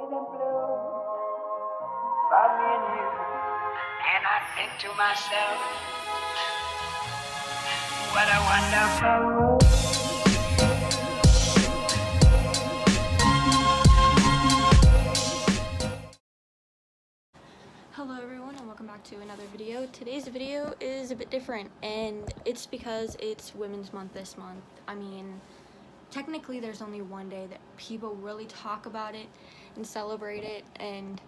in blue for me and you. And I think to myself, what a wonderful world. Hello everyone and welcome back to another video. Today's video is a bit different and it's because it's Women's Month this month. I mean, technically there's only one day that people really talk about it and celebrate it and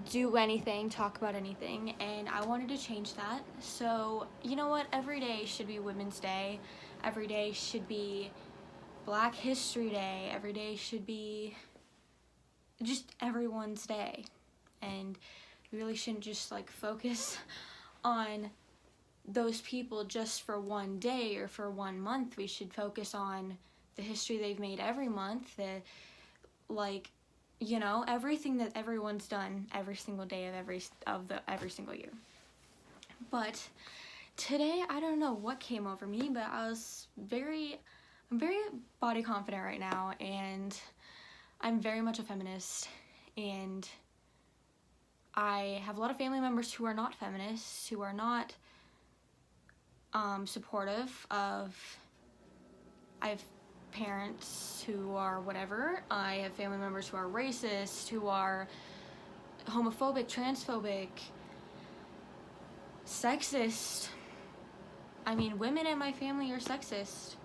do anything, talk about anything, and I wanted to change that. So, you know what? Every day should be Women's Day. Every day should be Black History Day. Every day should be just everyone's day. And we really shouldn't just like focus on those people just for one day or for 1 month. We should focus on the history they've made every month, everything that everyone's done every single day of every single year. But today, I don't know what came over me, but I'm very body confident right now, and I'm very much a feminist, and I have a lot of family members who are not feminists, who are not supportive of. I have parents who are whatever. I have family members who are racist, who are homophobic, transphobic, sexist. I mean, women in my family are sexist.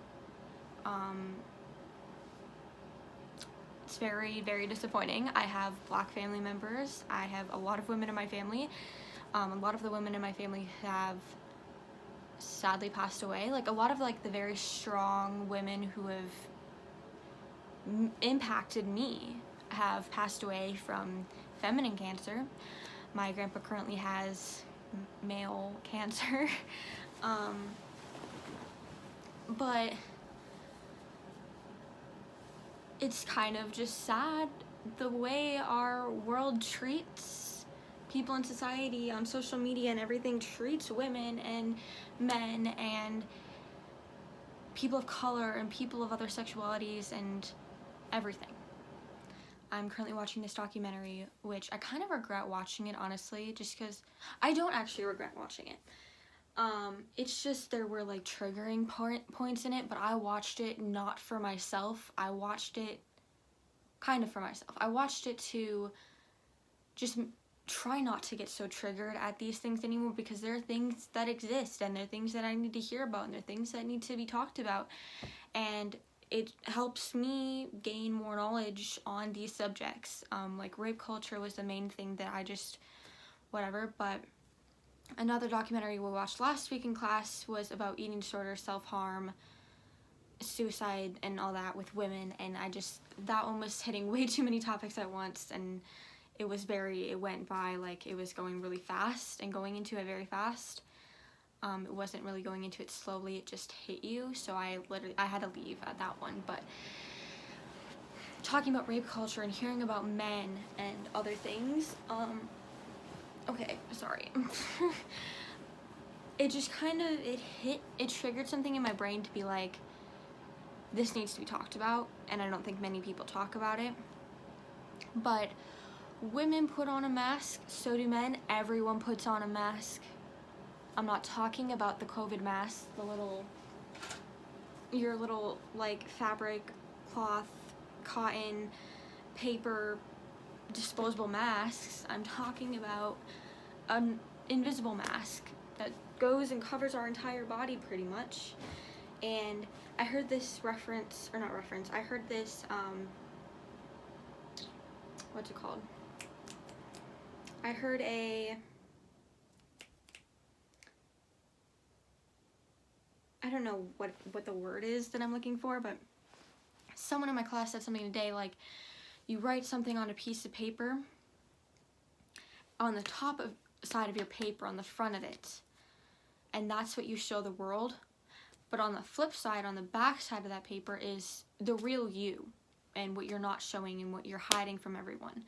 It's very, very disappointing. I have Black family members. I have a lot of women in my family. A lot of the women in my family have sadly passed away. Like, a lot of the very strong women who have impacted me have passed away from feminine cancer. My grandpa currently has male cancer. But it's kind of just sad the way our world treats people in society, on social media and everything, treats women and men and people of color and people of other sexualities and everything. I'm currently watching this documentary, which I kind of regret watching it, honestly, just because I don't actually regret watching it. It's just there were triggering points in it, but I watched it not for myself. I watched it kind of for myself. I watched it to just try not to get so triggered at these things anymore, because there are things that exist and there are things that I need to hear about and there are things that need to be talked about, and it helps me gain more knowledge on these subjects. Rape culture was the main thing that I just whatever, but another documentary we watched last week in class was about eating disorder, self-harm, suicide, and all that with women, and that one was hitting way too many topics at once, and it went by like it was going really fast and going into it very fast. It wasn't really going into it slowly, it just hit you, so I had to leave at that one. But talking about rape culture and hearing about men and other things, okay, sorry. It just it triggered something in my brain to be like, this needs to be talked about, and I don't think many people talk about it. But women put on a mask, so do men. Everyone puts on a mask. I'm not talking about the COVID mask, your little fabric, cloth, cotton, paper, disposable masks. I'm talking about an invisible mask that goes and covers our entire body pretty much. And I heard this I heard this, what's it called? I heard I don't know what the word is that I'm looking for, but someone in my class said something today, you write something on a piece of paper, on the side of your paper, on the front of it, and that's what you show the world. But on the flip side, on the back side of that paper, is the real you and what you're not showing and what you're hiding from everyone.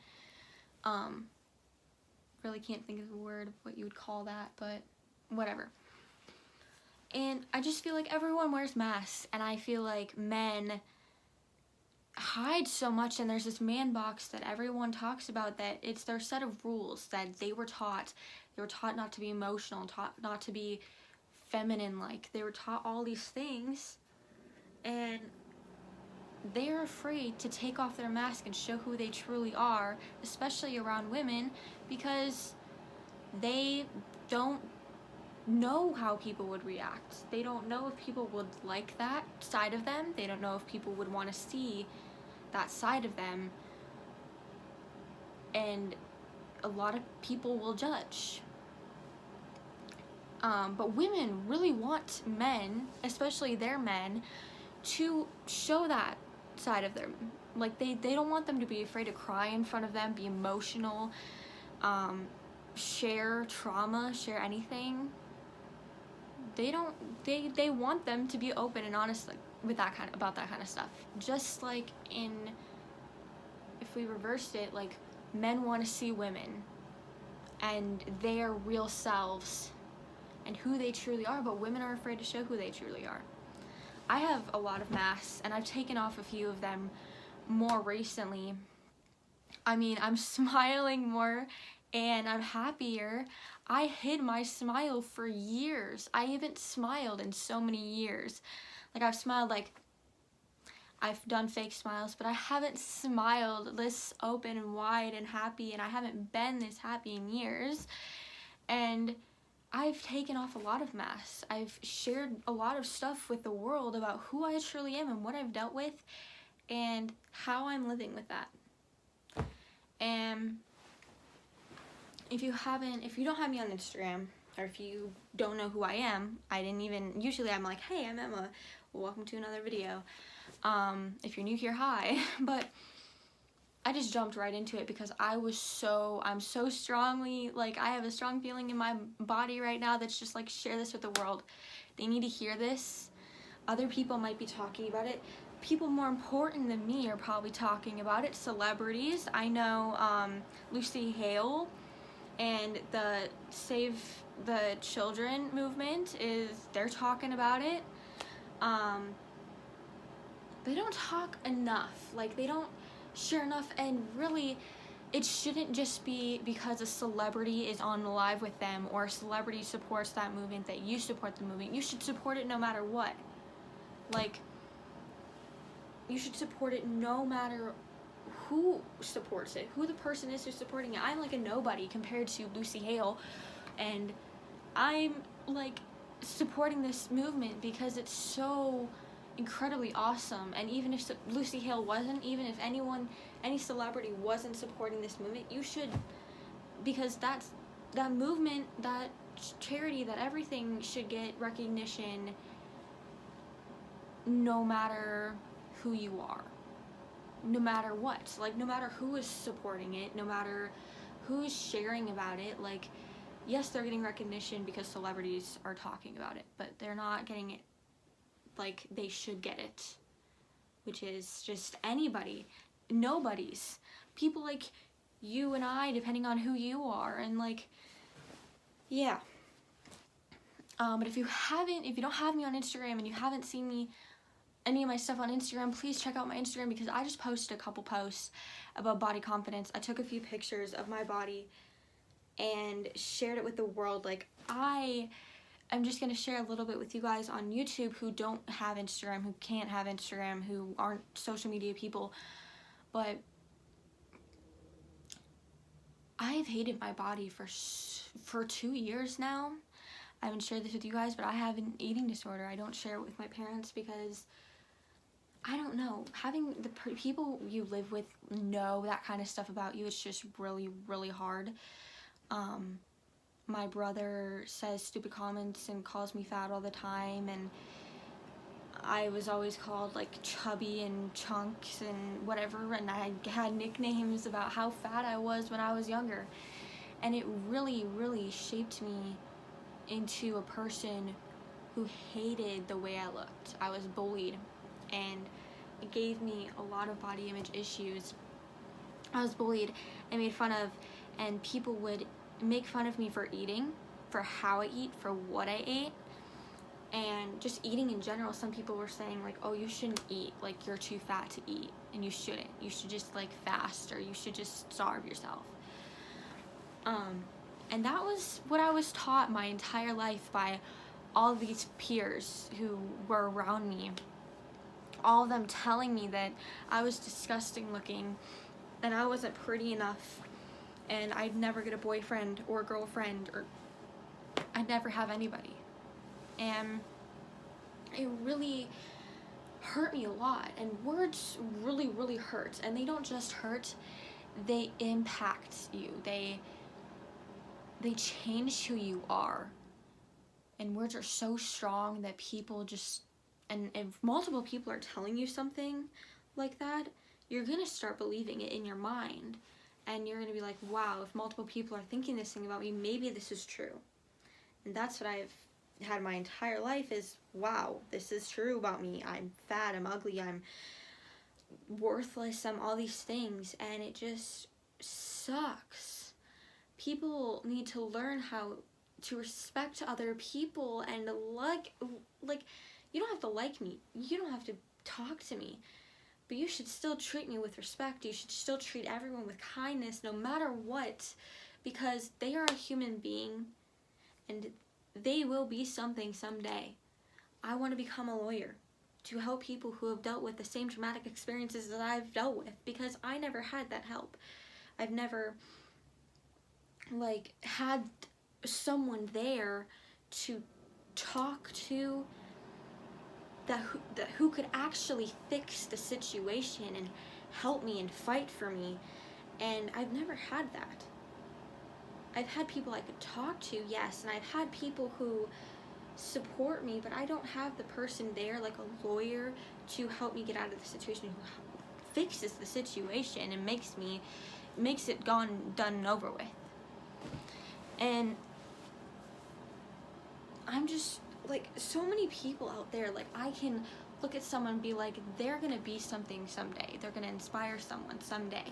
Really can't think of the word, what you would call that, but whatever. And I just feel like everyone wears masks, and I feel like men hide so much, and there's this man box that everyone talks about, that it's their set of rules that they were taught. They were taught not to be emotional, taught not to be feminine, like they were taught all these things, and they're afraid to take off their mask and show who they truly are, especially around women, because they don't know how people would react. They don't know if people would like that side of them. They don't know if people would want to see that side of them. And a lot of people will judge. But women really want men, especially their men, to show that side of them. Like, they don't want them to be afraid to cry in front of them, be emotional, share trauma, share anything. They want them to be open and honest, like, with about that kind of stuff. Just like if we reversed it, like, men want to see women and their real selves and who they truly are, but women are afraid to show who they truly are. I have a lot of masks, and I've taken off a few of them more recently. I mean, I'm smiling more and I'm happier. I hid my smile for years. I haven't smiled in so many years. Like, I've smiled, like, I've done fake smiles, but I haven't smiled this open and wide and happy, and I haven't been this happy in years. And I've taken off a lot of masks. I've shared a lot of stuff with the world about who I truly am and what I've dealt with and how I'm living with that. And if you don't have me on Instagram, or if you don't know who I am, usually I'm like, hey, I'm Emma, welcome to another video. If you're new here, hi. But I just jumped right into it because I'm so strongly, like, I have a strong feeling in my body right now that's just like, share this with the world. They need to hear this. Other people might be talking about it. People more important than me are probably talking about it. Celebrities. I know Lucy Hale and the Save the Children movement they're talking about it. They don't talk enough. Like, they don't share enough, and really, it shouldn't just be because a celebrity is on live with them or a celebrity supports that movement that you support the movement. You should support it no matter what. Like, you should support it no matter who supports it, who the person is who's supporting it. I'm like a nobody compared to Lucy Hale, and I'm like supporting this movement because it's so incredibly awesome. And even if Lucy Hale wasn't, even if any celebrity wasn't supporting this movement, you should, because that movement, that charity, that everything should get recognition no matter who you are, no matter what. Like, no matter who is supporting it, no matter who's sharing about it. Like, yes, they're getting recognition because celebrities are talking about it, but they're not getting it like they should get it, which is just anybody, nobody's, people like you and I, depending on who you are. And like, yeah. But if you don't have me on Instagram and you haven't seen any of my stuff on Instagram, please check out my Instagram, because I just posted a couple posts about body confidence. I took a few pictures of my body and shared it with the world. Like, I'm just going to share a little bit with you guys on YouTube who don't have Instagram, who can't have Instagram, who aren't social media people. But I've hated my body for 2 years now. I haven't shared this with you guys, but I have an eating disorder. I don't share it with my parents because, I don't know, having the people you live with know that kind of stuff about you, it's just really, really hard. My brother says stupid comments and calls me fat all the time, and I was always called like chubby and chunks and whatever, and I had nicknames about how fat I was when I was younger, and it really, really shaped me into a person who hated the way I looked. I was bullied, and it gave me a lot of body image issues. I was bullied and made fun of, and people would make fun of me for eating, for how I eat, for what I ate. And just eating in general, some people were saying like, oh, you shouldn't eat, like you're too fat to eat, and you shouldn't. You should just like fast, or you should just starve yourself. And that was what I was taught my entire life by all these peers who were around me. All of them telling me that I was disgusting looking, and I wasn't pretty enough, and I'd never get a boyfriend or a girlfriend, or I'd never have anybody. And it really hurt me a lot. And words really, really hurt. And they don't just hurt, they impact you. They change who you are. And words are so strong that people just, and if multiple people are telling you something like that, you're gonna start believing it in your mind. And you're gonna be like, wow, if multiple people are thinking this thing about me, maybe this is true. And that's what I've had my entire life is, wow, this is true about me. I'm fat, I'm ugly, I'm worthless, I'm all these things, and it just sucks. People need to learn how to respect other people and like you don't have to like me, you don't have to talk to me, but you should still treat me with respect. You should still treat everyone with kindness no matter what, because they are a human being and they will be something someday. I want to become a lawyer to help people who have dealt with the same traumatic experiences that I've dealt with, because I never had that help. I've never had someone there to talk to who could actually fix the situation and help me and fight for me, and I've never had that. I've had people I could talk to, yes, and I've had people who support me, but I don't have the person there, like a lawyer, to help me get out of the situation, who fixes the situation and makes it done and over with. And I'm just, like, so many people out there, like, I can look at someone and be like, they're gonna be something someday. They're gonna inspire someone someday.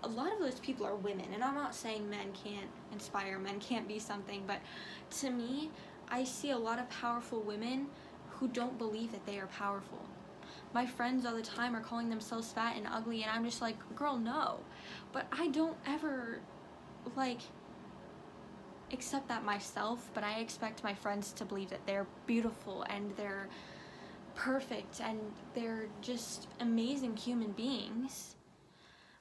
A lot of those people are women, and I'm not saying men can't inspire, men can't be something, but to me, I see a lot of powerful women who don't believe that they are powerful. My friends all the time are calling themselves fat and ugly, and I'm just like, girl, no. But I don't ever, accept that myself, but I expect my friends to believe that they're beautiful and they're perfect and they're just amazing human beings.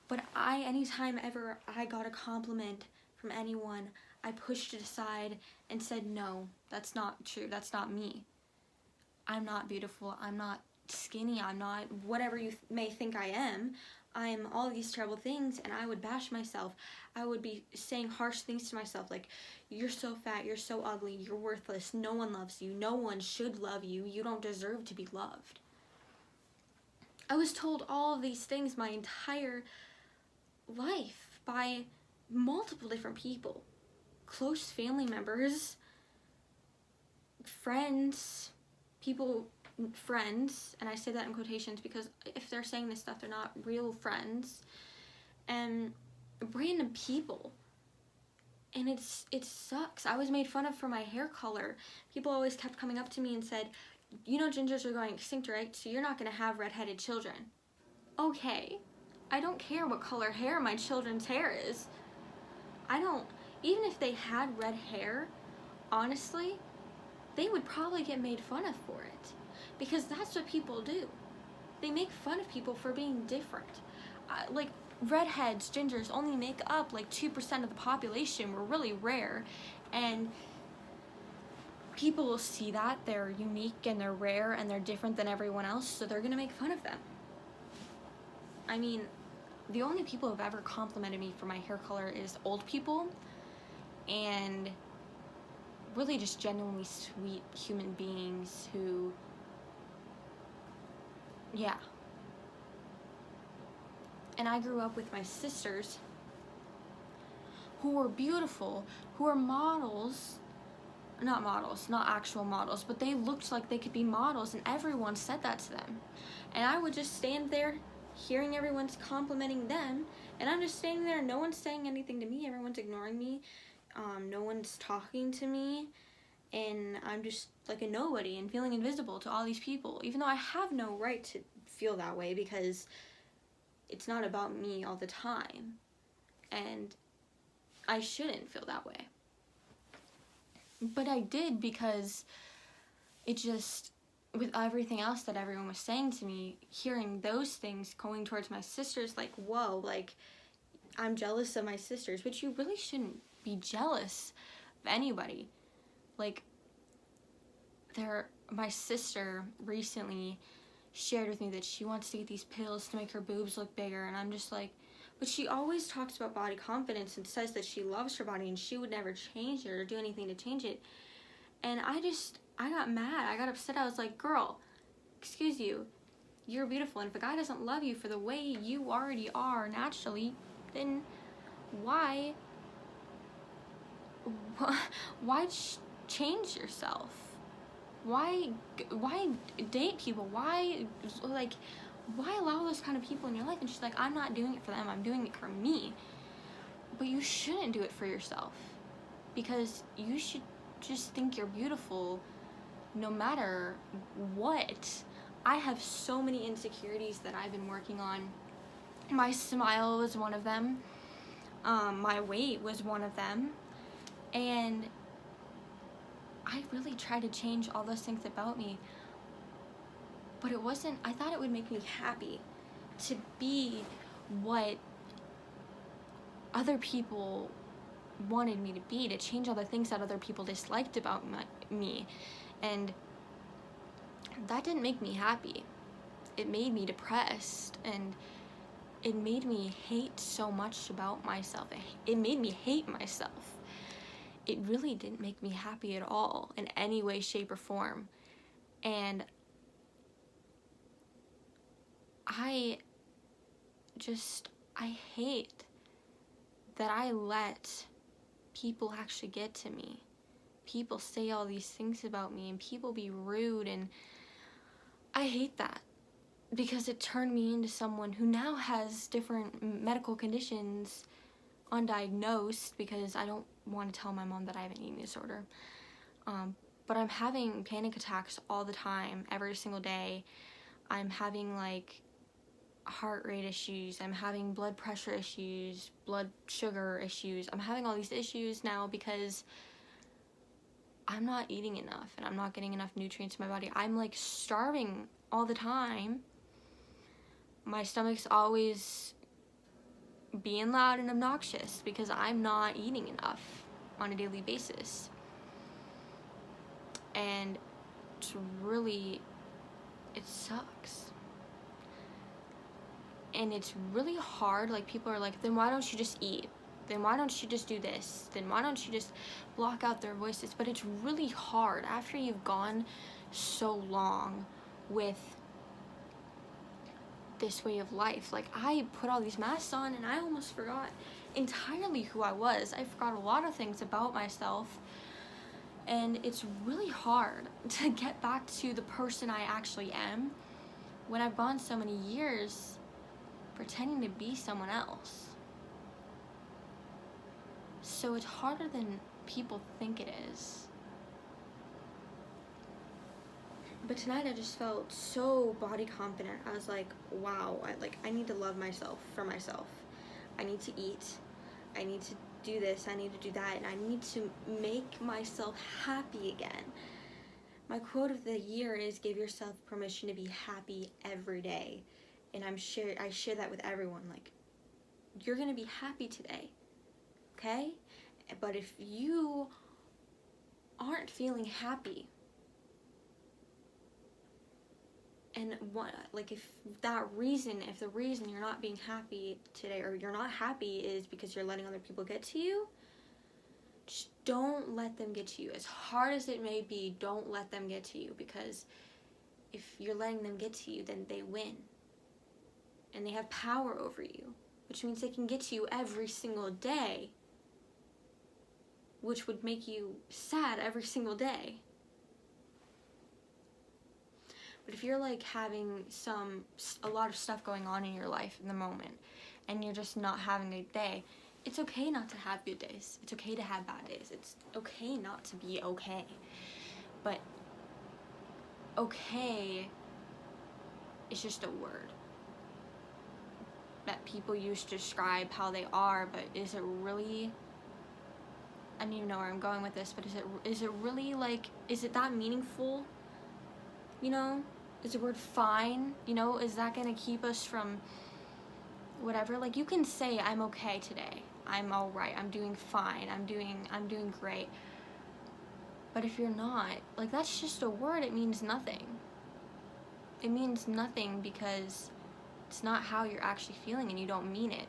But anytime ever I got a compliment from anyone, I pushed it aside and said, no, that's not true. That's not me. I'm not beautiful. I'm not skinny. I'm not whatever you may think I am. I'm all these terrible things, and I would bash myself. I would be saying harsh things to myself, like, you're so fat, you're so ugly, you're worthless, no one loves you, no one should love you, you don't deserve to be loved. I was told all of these things my entire life by multiple different people. Close family members, friends, friends, and I say that in quotations because if they're saying this stuff, they're not real friends, and random people. And it sucks. I was made fun of for my hair color. People always kept coming up to me and said, you know gingers are going extinct, right? So you're not going to have redheaded children. Okay. I don't care what color hair my children's hair is. Even if they had red hair, honestly, they would probably get made fun of for it. Because that's what people do. They make fun of people for being different. Redheads, gingers only make up 2% of the population. We're really rare. And people will see that they're unique and they're rare and they're different than everyone else, so they're gonna make fun of them. I mean, the only people who've ever complimented me for my hair color is old people and really just genuinely sweet human beings who, yeah. And I grew up with my sisters who were beautiful, who were models, not actual models, but they looked like they could be models, and everyone said that to them. And I would just stand there hearing everyone's complimenting them, and I'm just standing there, no one's saying anything to me, everyone's ignoring me, no one's talking to me, and I'm just like a nobody and feeling invisible to all these people, even though I have no right to feel that way because it's not about me all the time, and I shouldn't feel that way. But I did because it just, with everything else that everyone was saying to me, hearing those things going towards my sisters, like, whoa, like, I'm jealous of my sisters, which you really shouldn't be jealous of anybody. Like, my sister recently shared with me that she wants to get these pills to make her boobs look bigger, and I'm just like, but she always talks about body confidence and says that she loves her body and she would never change it or do anything to change it. And I got mad. I got upset. I was like, girl, excuse you. You're beautiful. And if a guy doesn't love you for the way you already are naturally, then why change yourself? Why date people? Why allow those kind of people in your life? And she's like, I'm not doing it for them. I'm doing it for me. But you shouldn't do it for yourself, because you should just think you're beautiful no matter what. I have so many insecurities that I've been working on. My smile was one of them. My weight was one of them. And I really tried to change all those things about me. But it wasn't, I thought it would make me happy to be what other people wanted me to be, to change all the things that other people disliked about me. And that didn't make me happy. It made me depressed, and it made me hate so much about myself. It made me hate myself. It really didn't make me happy at all in any way, shape, or form. And I hate that I let people actually get to me. People say all these things about me, and people be rude, and I hate that, because it turned me into someone who now has different medical conditions undiagnosed, because I don't want to tell my mom that I have an eating disorder. But I'm having panic attacks all the time, every single day. I'm having like heart rate issues. I'm having blood pressure issues, blood sugar issues. I'm having all these issues now because I'm not eating enough and I'm not getting enough nutrients in my body. I'm like starving all the time. My stomach's always being loud and obnoxious because I'm not eating enough on a daily basis. And it sucks. And it's really hard. Like, people are like, then why don't you just eat? Then why don't you just do this? Then why don't you just block out their voices? But it's really hard after you've gone so long with this way of life. Like, I put all these masks on and I almost forgot entirely who I was. I forgot a lot of things about myself. And it's really hard to get back to the person I actually am when I've gone so many years pretending to be someone else. So it's harder than people think it is. But tonight I just felt so body confident. I was like, wow, I need to love myself for myself. I need to eat. I need to do this. I need to do that. And I need to make myself happy again. My quote of the year is, give yourself permission to be happy every day. And I share that with everyone. Like, you're going to be happy today. Okay? But if you aren't feeling happy, and if the reason you're not being happy today, or you're not happy, is because you're letting other people get to you, just don't let them get to you. As hard as it may be, don't let them get to you, because if you're letting them get to you, then they win. And they have power over you, which means they can get to you every single day, which would make you sad every single day. But if you're like having a lot of stuff going on in your life in the moment, and you're just not having a good day, it's okay not to have good days. It's okay to have bad days. It's okay not to be okay. But okay is just a word that people use to describe how they are, but is it really, I don't even know where I'm going with this, but is it really, like, is it that meaningful? You know? Is the word fine? You know, is that gonna keep us from whatever? Like, you can say, I'm okay today. I'm alright. I'm doing fine. I'm doing great. But if you're not, like, that's just a word. It means nothing. It means nothing because it's not how you're actually feeling and you don't mean it.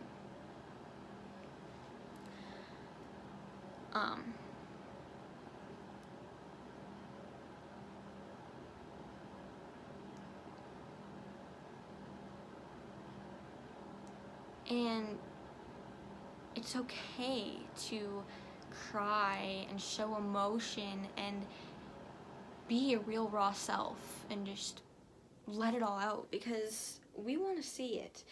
And it's okay to cry and show emotion and be a real raw self and just let it all out, because we want to see it.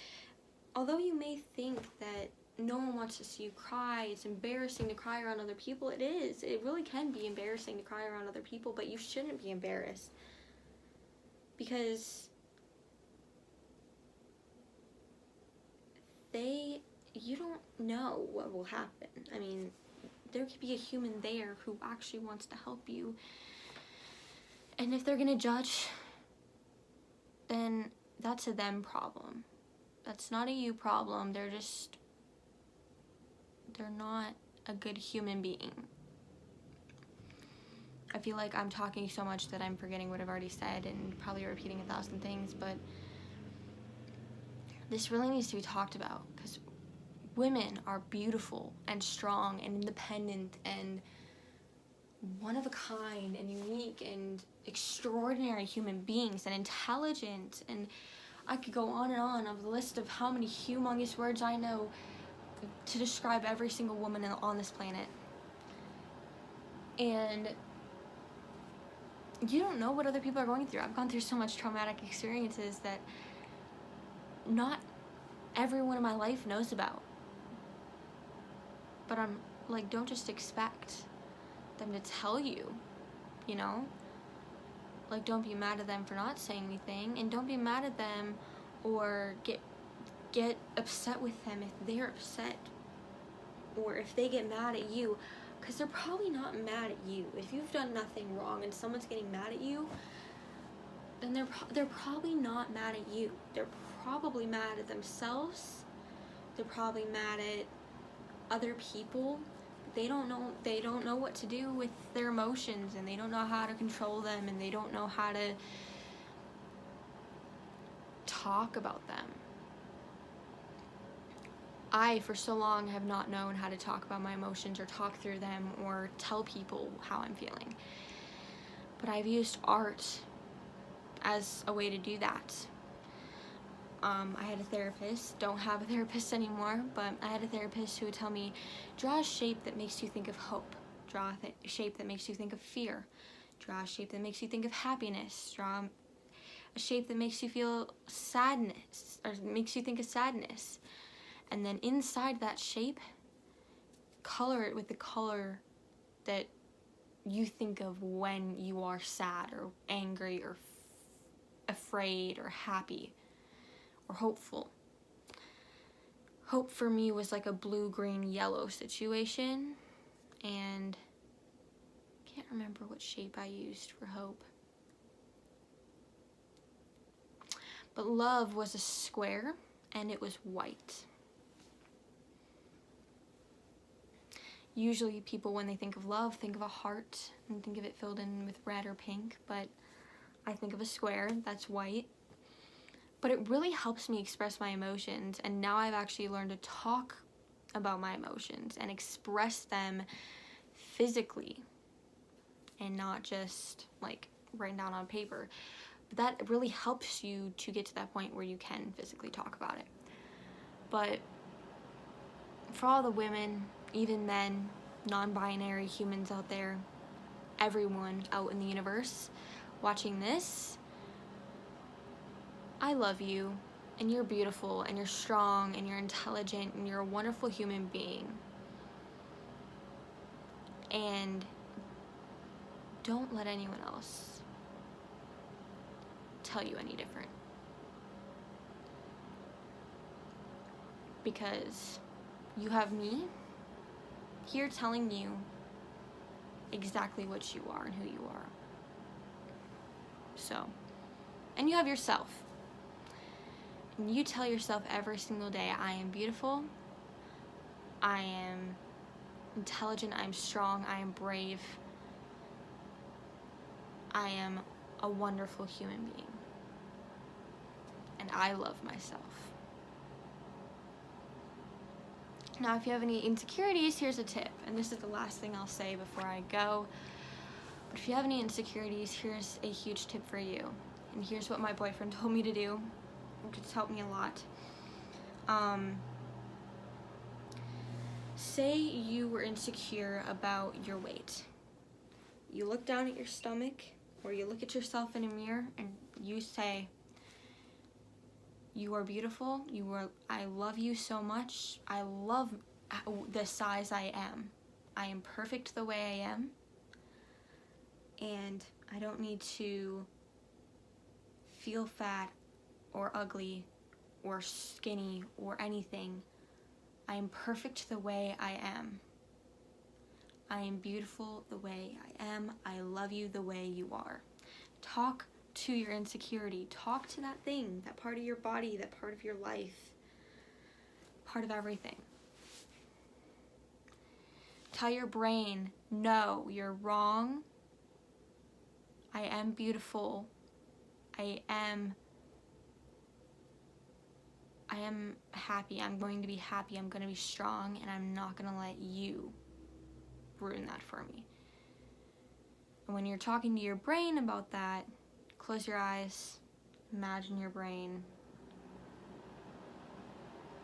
Although you may think that no one wants to see you cry, it's embarrassing to cry around other people, it is. It really can be embarrassing to cry around other people, but you shouldn't be embarrassed. Because you don't know what will happen. I mean, there could be a human there who actually wants to help you. And if they're gonna judge, then that's a them problem. That's not a you problem. They're not a good human being. I feel like I'm talking so much that I'm forgetting what I've already said and probably repeating 1,000 things, but this really needs to be talked about, because women are beautiful and strong and independent and one of a kind and unique and extraordinary human beings and intelligent, and I could go on of the list of how many humongous words I know to describe every single woman on this planet. And you don't know what other people are going through. I've gone through so much traumatic experiences that not everyone in my life knows about. But I'm like, don't just expect them to tell you, you know? Like, don't be mad at them for not saying anything, and don't be mad at them or get upset with them if they're upset or if they get mad at you, because they're probably not mad at you. If you've done nothing wrong and someone's getting mad at you, then they're probably not mad at you. They're probably mad at themselves. They're probably mad at other people. They don't know what to do with their emotions, and they don't know how to control them, and they don't know how to talk about them. I, for so long, have not known how to talk about my emotions or talk through them or tell people how I'm feeling. But I've used art as a way to do that. I had a therapist, don't have a therapist anymore, but I had a therapist who would tell me, draw a shape that makes you think of hope, draw a shape that makes you think of fear, draw a shape that makes you think of happiness, draw a shape that makes you feel sadness, or makes you think of sadness. And then inside that shape, color it with the color that you think of when you are sad or angry or afraid or happy or hopeful. Hope for me was like a blue, green, yellow situation, and I can't remember what shape I used for hope. But love was a square, and it was white. Usually people, when they think of love, think of a heart and think of it filled in with red or pink, but I think of a square that's white. But it really helps me express my emotions, and now I've actually learned to talk about my emotions and express them physically and not just like written down on paper. But that really helps you to get to that point where you can physically talk about it. But for all the women, even men, non-binary humans out there, everyone out in the universe watching this, I love you. And you're beautiful, and you're strong, and you're intelligent, and you're a wonderful human being. And don't let anyone else tell you any different. Because you have me here telling you exactly what you are and who you are. So, and you have yourself. And you tell yourself every single day, I am beautiful, I am intelligent, I am strong, I am brave, I am a wonderful human being. And I love myself. Now, if you have any insecurities, here's a tip. And this is the last thing I'll say before I go. But if you have any insecurities, here's a huge tip for you. And here's what my boyfriend told me to do, which has helped me a lot. Say you were insecure about your weight. You look down at your stomach, or you look at yourself in a mirror, and you say, you are beautiful, I love you so much, I love the size I am perfect the way I am, and I don't need to feel fat or ugly or skinny or anything. I am perfect the way I am. I am beautiful the way I am. I love you the way you are. Talk to your insecurity. Talk to that thing, that part of your body, that part of your life, part of everything. Tell your brain, no, you're wrong. I am beautiful. I am happy. I'm going to be happy. I'm going to be strong, and I'm not going to let you ruin that for me. And when you're talking to your brain about that, close your eyes, imagine your brain,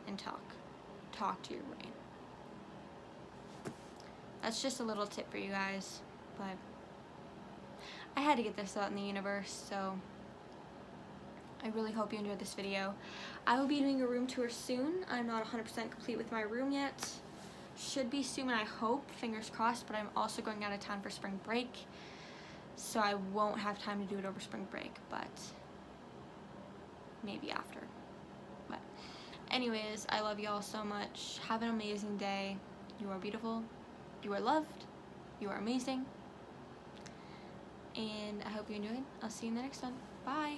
and talk. Talk to your brain. That's just a little tip for you guys, but I had to get this out in the universe, so I really hope you enjoyed this video. I will be doing a room tour soon. I'm not 100% complete with my room yet. Should be soon, I hope, fingers crossed, but I'm also going out of town for spring break, so I won't have time to do it over spring break, but maybe after. But anyways, I love you all so much. Have an amazing day. You are beautiful. You are loved. You are amazing. And I hope you enjoyed. I'll see you in the next one. Bye.